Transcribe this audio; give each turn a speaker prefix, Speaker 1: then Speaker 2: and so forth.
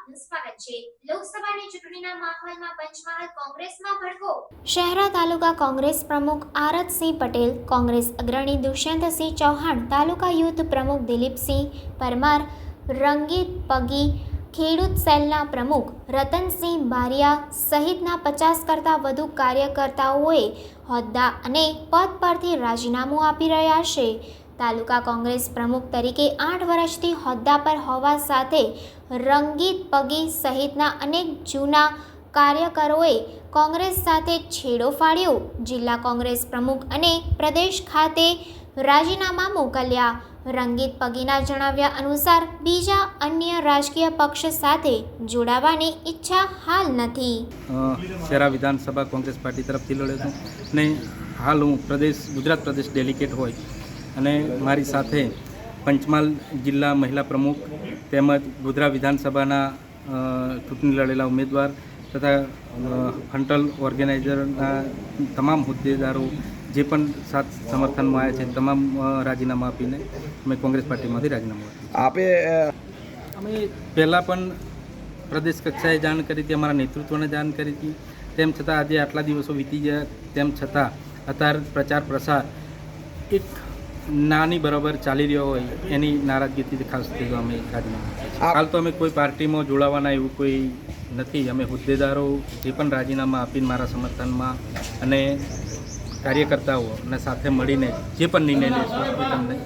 Speaker 1: આપનું સ્વાગત છે। લોકસભાની ચૂંટણીના માહોલમાં પંચમહાલ કોંગ્રેસમાં ભડકો।
Speaker 2: શહેરા તાલુકા કોંગ્રેસ પ્રમુખ આરતસિંહ પટેલ, કોંગ્રેસ અગ્રણી દુષ્યંતસિંહ ચૌહાણ, તાલુકા યુથ પ્રમુખ દિલીપસિંહ પરમાર, રંગીત પગી ખેડૂત સેલના પ્રમુખ રતનસિંહ બારિયા સહિતના 50 કરતાં વધુ કાર્યકર્તાઓએ હોદ્દા અને પદ પરથી રાજીનામું આપી રહ્યા છે। તાલુકા કોંગ્રેસ પ્રમુખ તરીકે 8 વર્ષથી હોદ્દા પર હોવા સાથે રંગીત પગી સહિતના અનેક જૂના કાર્યકરોએ કોંગ્રેસ સાથે છેડો ફાડ્યો। જિલ્લા કોંગ્રેસ પ્રમુખ અને પ્રદેશ ખાતે રાજીનામા મોકલ્યા। રંગીત પગીના જણાવ્યા અનુસાર બીજા અન્ય રાજકીય પક્ષ સાથે જોડાવાની ઈચ્છા હાલ નથી।
Speaker 3: શહેરા વિધાનસભા કોંગ્રેસ પાર્ટી તરફથી લડ્યો છું અને હાલ હું ગુજરાત પ્રદેશ ડેલિગેટ હોય અને મારી સાથે પંચમહાલ જિલ્લા મહિલા પ્રમુખ તેમજ ગોધરા વિધાનસભાના ચૂંટણી લડેલા ઉમેદવાર તથા ફંટલ ઓર્ગેનાઇઝરના તમામ હોદ્દેદારો જે પણ સાથ સમર્થનમાં આવ્યા છે તમામ રાજીનામા આપીને અમે કોંગ્રેસ પાર્ટીમાંથી રાજીનામું આપ્યું। અમે પહેલાં પણ પ્રદેશ કક્ષાએ જાણ કરી હતી, અમારા નેતૃત્વને જાણ કરી હતી, તેમ છતાં આજે આટલા દિવસો વીતી ગયા તેમ છતાં અત્યારે પ્રચાર પ્રસાર એક નાની બરાબર ચાલી રહ્યો હોય એની નારાજગીથી ખાસ થઈ અમે રાજીનામું હાલ તો અમે કોઈ પાર્ટીમાં જોડાવાના એવું કોઈ નથી। અમે હોદ્દેદારો જે પણ રાજીનામા આપીને મારા સમર્થનમાં અને કાર્યકર્તાઓ અને સાથે મળીને જે પણ નિર્ણય લેશું એ તમને